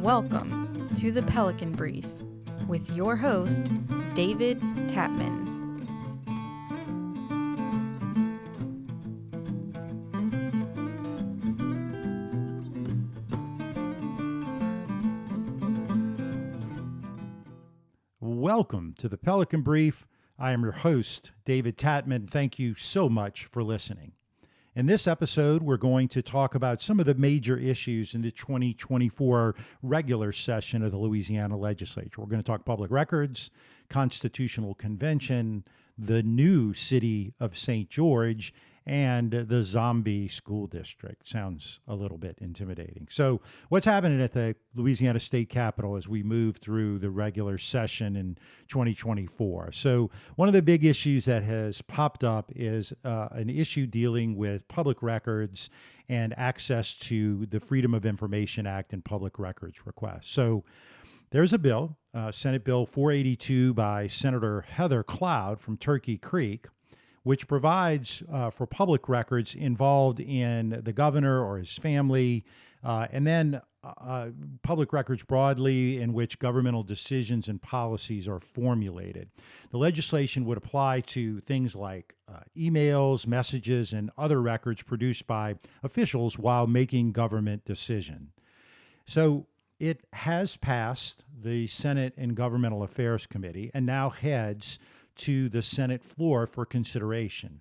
Welcome to the Pelican Brief with your host, David Tatman. Welcome to the Pelican Brief. I am your host, David Tatman. Thank you so much for listening. In this episode, we're going to talk about some of the major issues in the 2024 regular session of the Louisiana legislature. We're going to talk public records, constitutional convention, the new city of St. George, and the zombie school district. Sounds a little bit intimidating. So what's happening at the Louisiana State Capitol as we move through the regular session in 2024? So one of the big issues that has popped up is an issue dealing with public records and access to the Freedom of Information Act and public records requests. So there's a bill, Senate Bill 482 by Senator Heather Cloud from Turkey Creek, which provides for public records involved in the governor or his family, and then public records broadly in which governmental decisions and policies are formulated. The legislation would apply to things like emails, messages, and other records produced by officials while making government decision. So it has passed the Senate and Governmental Affairs Committee and now heads to the Senate floor for consideration.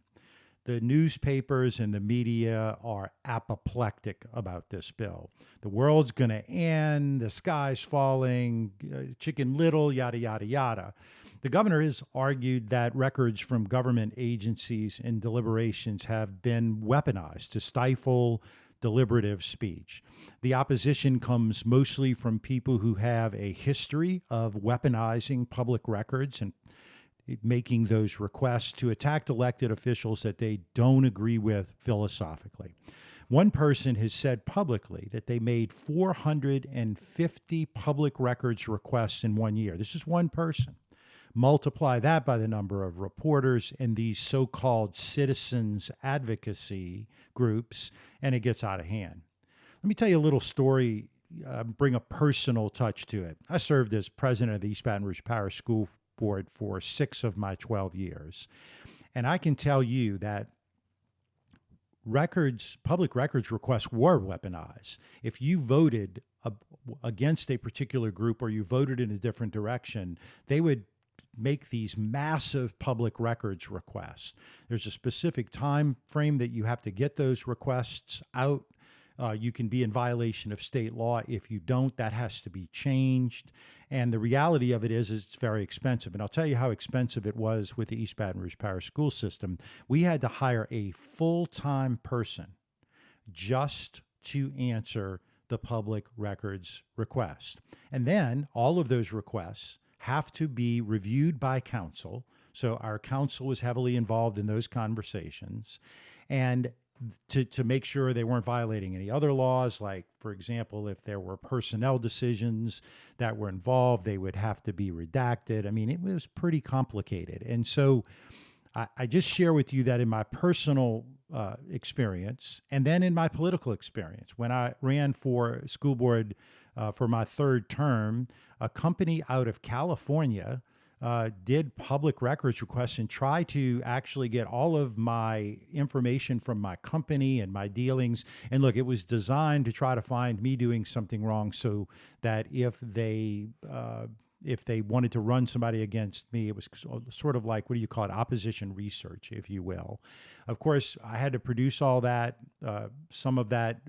The newspapers and the media are apoplectic about this bill. The world's going to end, the sky's falling, Chicken Little, yada, yada, yada. The governor has argued that records from government agencies and deliberations have been weaponized to stifle deliberative speech. The opposition comes mostly from people who have a history of weaponizing public records and making those requests to attack elected officials that they don't agree with philosophically. One person has said publicly that they made 450 public records requests in 1 year. This is one person. Multiply that by the number of reporters in these so-called citizens advocacy groups, and it gets out of hand. Let me tell you a little story, bring a personal touch to it. I served as president of the East Baton Rouge Parish School Board for 6 of my 12 years. And I can tell you that public records requests were weaponized. If you voted against a particular group or you voted in a different direction, they would make these massive public records requests. There's a specific time frame that you have to get those requests out. You can be in violation of state law. If you don't, that has to be changed. And the reality of it is it's very expensive. And I'll tell you how expensive it was with the East Baton Rouge Parish School System. We had to hire a full-time person just to answer the public records request. And then all of those requests have to be reviewed by counsel. So our counsel was heavily involved in those conversations. And to make sure they weren't violating any other laws, like, for example, if there were personnel decisions that were involved, they would have to be redacted. I mean, it was pretty complicated. And so I just share with you that in my personal experience and then in my political experience, when I ran for school board for my third term, a company out of California did public records requests and tried to actually get all of my information from my company and my dealings. And look, it was designed to try to find me doing something wrong so that if they wanted to run somebody against me, it was sort of like, what do you call it, opposition research, if you will. Of course, I had to produce all that. Some of that,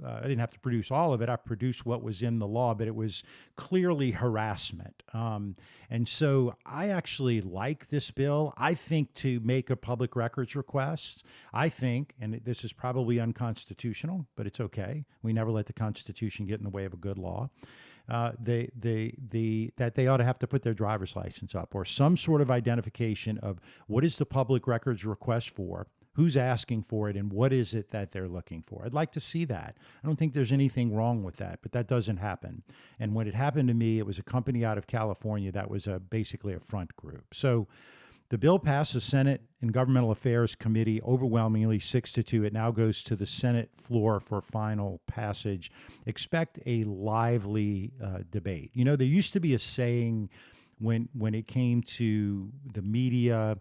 I didn't have to produce all of it. I produced what was in the law, but it was clearly harassment. And so I actually like this bill. I think to make a public records request, I think, and this is probably unconstitutional, but it's okay. We never let the Constitution get in the way of a good law. That they ought to have to put their driver's license up or some sort of identification of what is the public records request for, who's asking for it, and what is it that they're looking for. I'd like to see that. I don't think there's anything wrong with that, but that doesn't happen. And when it happened to me, it was a company out of California that was basically a front group. So The bill passed the Senate and Governmental Affairs Committee overwhelmingly 6-2. It now goes to the Senate floor for final passage. Expect a lively debate. You know, there used to be a saying when it came to the media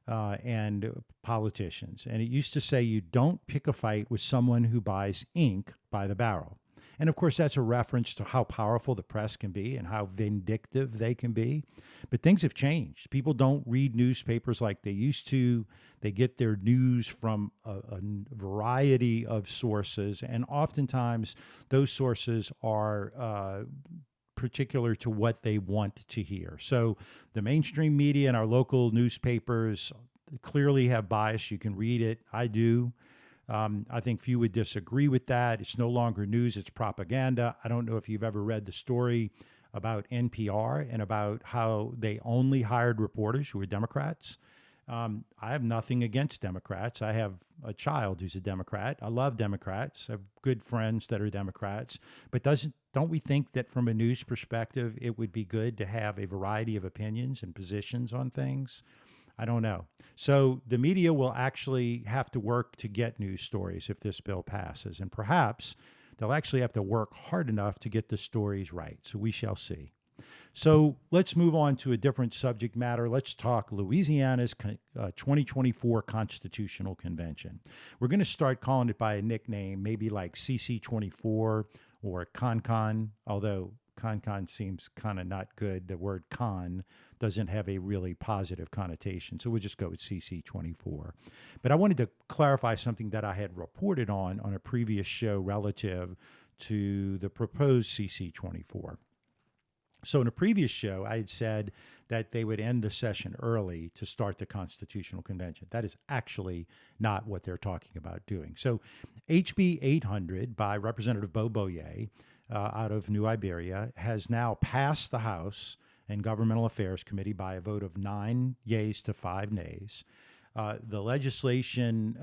and politicians, and it used to say you don't pick a fight with someone who buys ink by the barrel. And of course, that's a reference to how powerful the press can be and how vindictive they can be. But things have changed. People don't read newspapers like they used to. They get their news from a variety of sources. And oftentimes, those sources are particular to what they want to hear. So the mainstream media and our local newspapers clearly have bias. You can read it. I do. I think few would disagree with that. It's no longer news, it's propaganda. I don't know if you've ever read the story about NPR and about how they only hired reporters who were Democrats. I have nothing against Democrats. I have a child who's a Democrat. I love Democrats. I have good friends that are Democrats. But don't we think that from a news perspective, it would be good to have a variety of opinions and positions on things? I don't know. So the media will actually have to work to get news stories if this bill passes. And perhaps they'll actually have to work hard enough to get the stories right. So we shall see. So let's move on to a different subject matter. Let's talk Louisiana's 2024 Constitutional Convention. We're going to start calling it by a nickname, maybe like CC24 or ConCon, although ConCon seems kind of not good. The word con doesn't have a really positive connotation, so we'll just go with CC24. But I wanted to clarify something that I had reported on a previous show relative to the proposed CC24. So in a previous show, I had said that they would end the session early to start the Constitutional Convention. That is actually not what they're talking about doing. So HB 800 by Representative Bo Boye out of New Iberia has now passed the House and Governmental Affairs Committee by a vote of 9 yeas to 5 nays. The legislation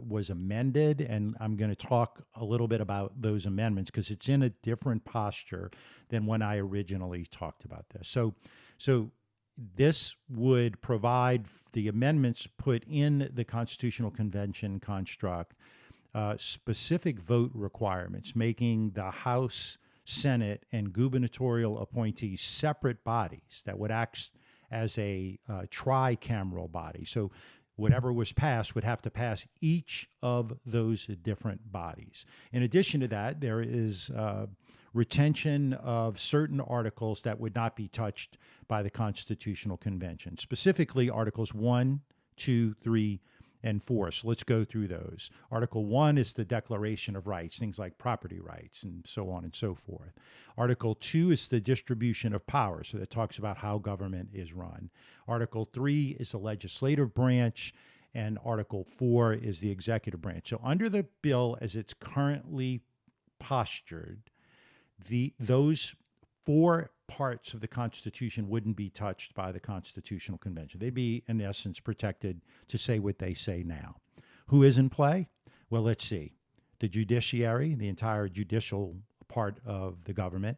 was amended, and I'm going to talk a little bit about those amendments because it's in a different posture than when I originally talked about this. So this would provide the amendments put in the Constitutional Convention construct specific vote requirements, making the House, Senate, and gubernatorial appointees separate bodies that would act as a tricameral body. So whatever was passed would have to pass each of those different bodies. In addition to that, there is retention of certain articles that would not be touched by the Constitutional Convention, specifically Articles 1, 2, 3, and 4. So let's go through those. Article 1 is the Declaration of Rights, things like property rights and so on and so forth. Article 2 is the distribution of power, so that talks about how government is run. Article 3 is the legislative branch, and Article 4 is the executive branch. So under the bill as it's currently postured, those 4 parts of the Constitution wouldn't be touched by the Constitutional Convention. They'd be, in essence, protected to say what they say now. Who is in play? Well, let's see. The judiciary, the entire judicial part of the government.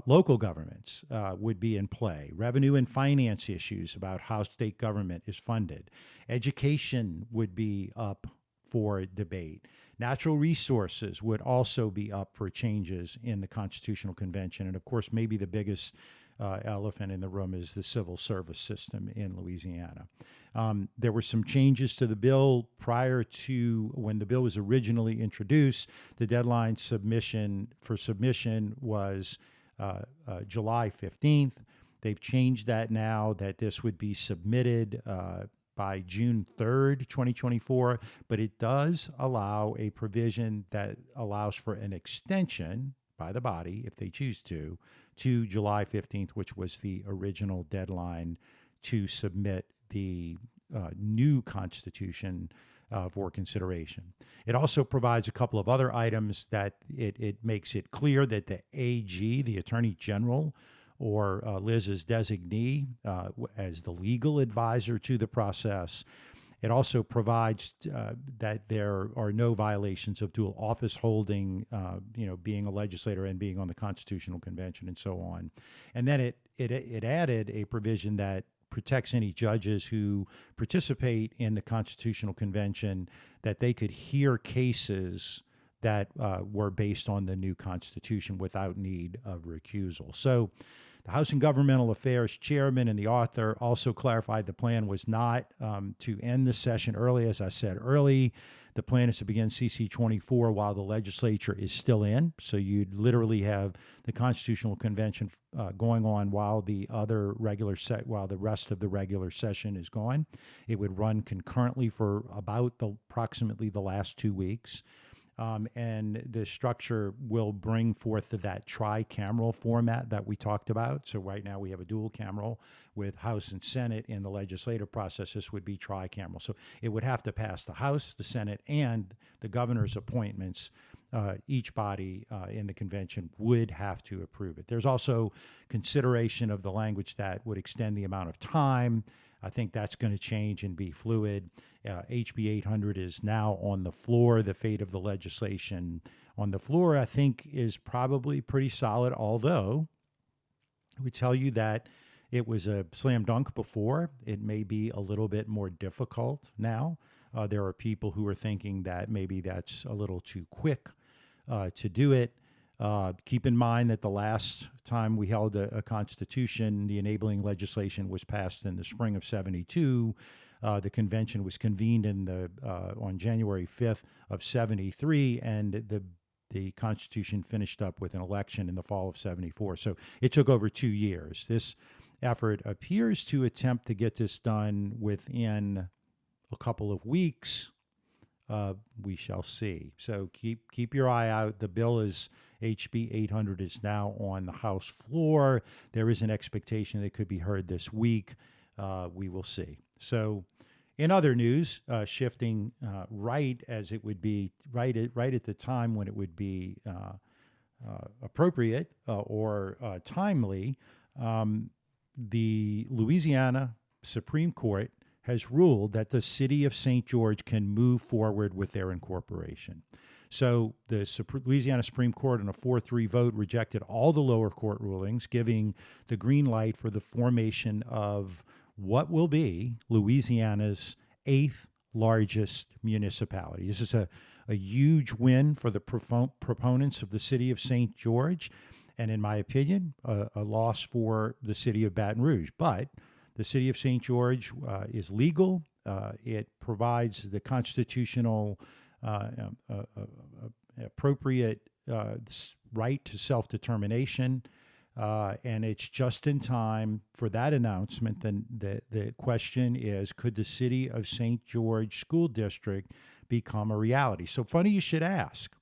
Local governments would be in play. Revenue and finance issues about how state government is funded. Education would be up for debate. Natural resources would also be up for changes in the Constitutional Convention. And of course, maybe the biggest elephant in the room is the civil service system in Louisiana. There were some changes to the bill prior to when the bill was originally introduced. The deadline for submission was July 15th. They've changed that now that this would be submitted by June 3rd, 2024, but it does allow a provision that allows for an extension by the body, if they choose to July 15th, which was the original deadline to submit the new Constitution for consideration. It also provides a couple of other items that it makes it clear that the AG, the Attorney General, or Liz's designee as the legal advisor to the process. It also provides that there are no violations of dual office holding, being a legislator and being on the Constitutional Convention and so on. And then it added a provision that protects any judges who participate in the Constitutional Convention, that they could hear cases that were based on the new Constitution without need of recusal. So the House and Governmental Affairs chairman and the author also clarified the plan was not to end the session early. As I said early, the plan is to begin CC 24 while the legislature is still in. So you'd literally have the Constitutional Convention going on while while the rest of the regular session is going. It would run concurrently for approximately the last 2 weeks. And the structure will bring forth that tri-cameral format that we talked about. So right now we have a dual cameral with House and Senate. In the legislative process, this would be tri-cameral. So it would have to pass the House, the Senate, and the governor's appointments. Each body in the convention would have to approve it. There's also consideration of the language that would extend the amount of time. I think that's going to change and be fluid. HB 800 is now on the floor. The fate of the legislation on the floor, I think, is probably pretty solid, although I would tell you that it was a slam dunk before. It may be a little bit more difficult now. There are people who are thinking that maybe that's a little too quick to do it. Keep in mind that the last time we held a constitution, the enabling legislation was passed in the spring of '72. The convention was convened on January 5th of '73, and the Constitution finished up with an election in the fall of '74. So it took over 2 years. This effort appears to attempt to get this done within a couple of weeks. We shall see. So keep your eye out. The bill is HB 800 is now on the House floor. There is an expectation that it could be heard this week. We will see. So in other news, shifting right as it would be right at the time when it would be appropriate or timely, the Louisiana Supreme Court has ruled that the city of St. George can move forward with their incorporation. So the Louisiana Supreme Court, in a 4-3 vote, rejected all the lower court rulings, giving the green light for the formation of what will be Louisiana's 8th largest municipality. This is a huge win for the proponents of the city of St. George, and in my opinion, a loss for the city of Baton Rouge. But the city of St. George is legal. It provides the constitutional appropriate right to self-determination, and it's just in time for that announcement. Then the question is, could the city of St. George School District become a reality? So funny you should ask.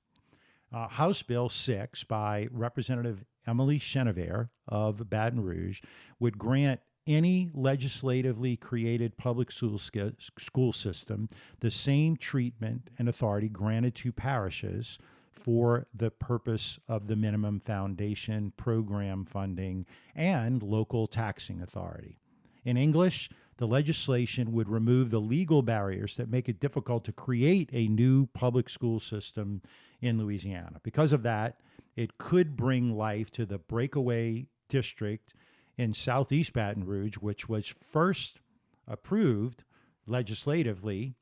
House Bill 6 by Representative Emily Chenevert of Baton Rouge would grant any legislatively created public school system the same treatment and authority granted to parishes for the purpose of the minimum foundation program funding and local taxing authority. In English, the legislation would remove the legal barriers that make it difficult to create a new public school system in Louisiana. Because of that, it could bring life to the breakaway district in southeast Baton Rouge, which was first approved legislatively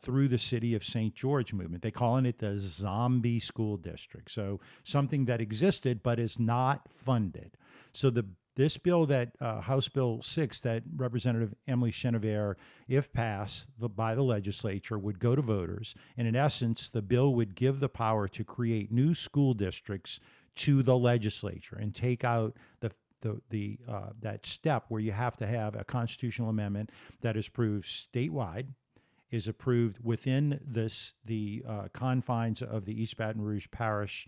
through the City of St. George movement. They're calling it the zombie school district. So something that existed but is not funded. So this bill, that House Bill 6, that Representative Emily Chenevert, if passed by the legislature, would go to voters. And in essence, the bill would give the power to create new school districts to the legislature and take out that step where you have to have a constitutional amendment that is approved statewide, is approved within the confines of the East Baton Rouge Parish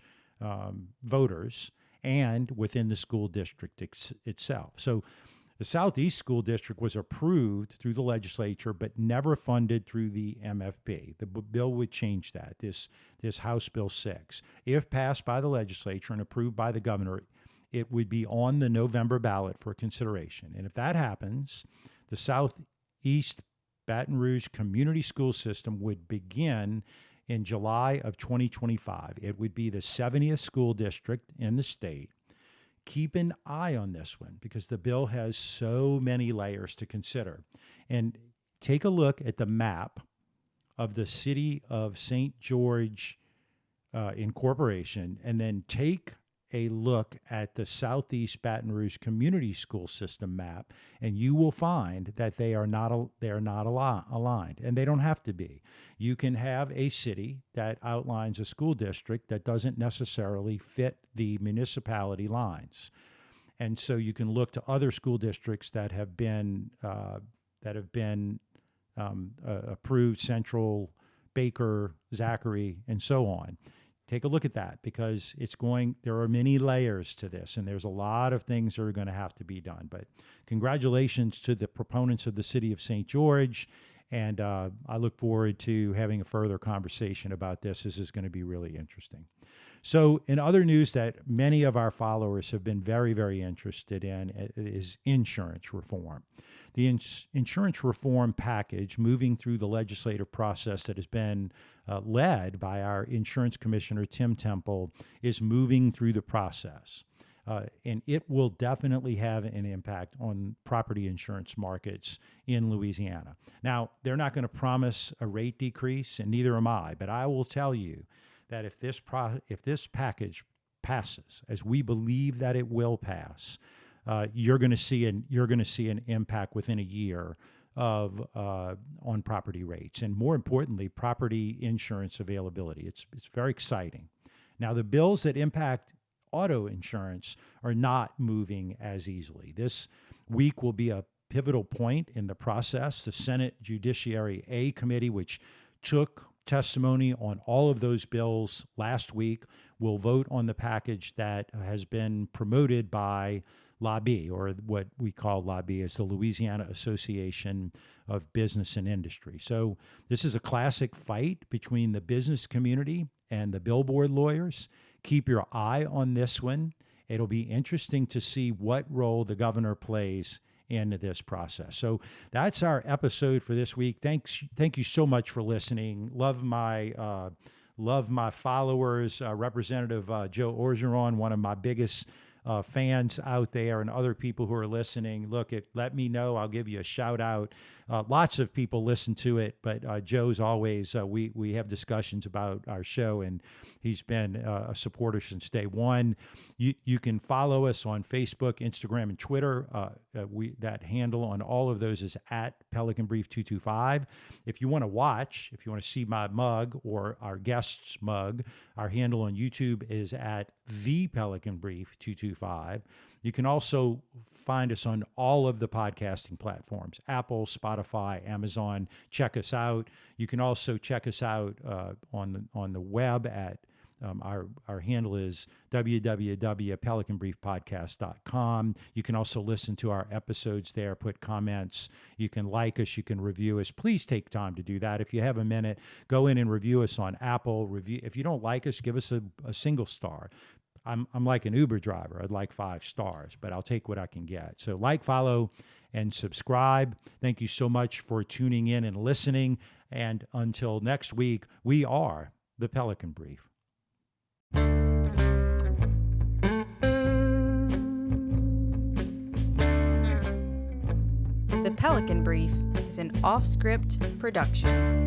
voters, and within the school district itself. So the Southeast School District was approved through the legislature, but never funded through the MFP. The bill would change that, this House Bill 6. If passed by the legislature and approved by the governor, it would be on the November ballot for consideration. And if that happens, the Southeast Baton Rouge Community School System would begin in July of 2025. It would be the 70th school district in the state. keep an eye on this one because the bill has so many layers to consider. And take a look at the map of the city of St. George Incorporation, and then take a look at the Southeast Baton Rouge Community School System map, and you will find that they are not aligned, and they don't have to be. You can have a city that outlines a school district that doesn't necessarily fit the municipality lines, and so you can look to other school districts that have been approved: Central, Baker, Zachary, and so on. Take a look at that because there are many layers to this, and there's a lot of things that are going to have to be done. But congratulations to the proponents of the city of St. George, and I look forward to having a further conversation about this. This is going to be really interesting. So in other news that many of our followers have been very, very interested in is insurance reform. The insurance reform package moving through the legislative process that has been led by our insurance commissioner, Tim Temple, is moving through the process. And it will definitely have an impact on property insurance markets in Louisiana. Now, they're not going to promise a rate decrease, and neither am I, but I will tell you that if this package passes, as we believe that it will pass, you're going to see an impact within a year of on property rates, and more importantly, property insurance availability. It's very exciting. Now, the bills that impact auto insurance are not moving as easily. This week will be a pivotal point in the process. The Senate Judiciary A Committee, which took testimony on all of those bills last week, will vote on the package that has been promoted by LABI, or what we call LABI as the Louisiana Association of Business and Industry. So this is a classic fight between the business community and the billboard lawyers. Keep your eye on this one. It'll be interesting to see what role the governor plays into this process. So that's our episode for this week. Thank you so much for listening. Love my followers. Representative Joe Orgeron, one of my biggest fans out there, and other people who are listening. Look, let me know. I'll give you a shout out. Lots of people listen to it, but Joe's always, we have discussions about our show, and he's been a supporter since day one. You can follow us on Facebook, Instagram, and Twitter. That handle on all of those is at Pelican Brief 225. If you want to see my mug or our guest's mug, our handle on YouTube is at the Pelican Brief 225. You can also find us on all of the podcasting platforms: Apple, Spotify, Amazon. Check us out. You can also check us out on the web at our handle is www.pelicanbriefpodcast.com. You can also listen to our episodes there, put comments. You can like us, you can review us. Please take time to do that. If you have a minute, go in and review us on Apple. If you don't like us, give us a single star. I'm like an Uber driver. I'd like 5 stars, but I'll take what I can get. So like, follow, and subscribe. Thank you so much for tuning in and listening. And until next week, we are the Pelican Brief. The Pelican Brief is an off-script production.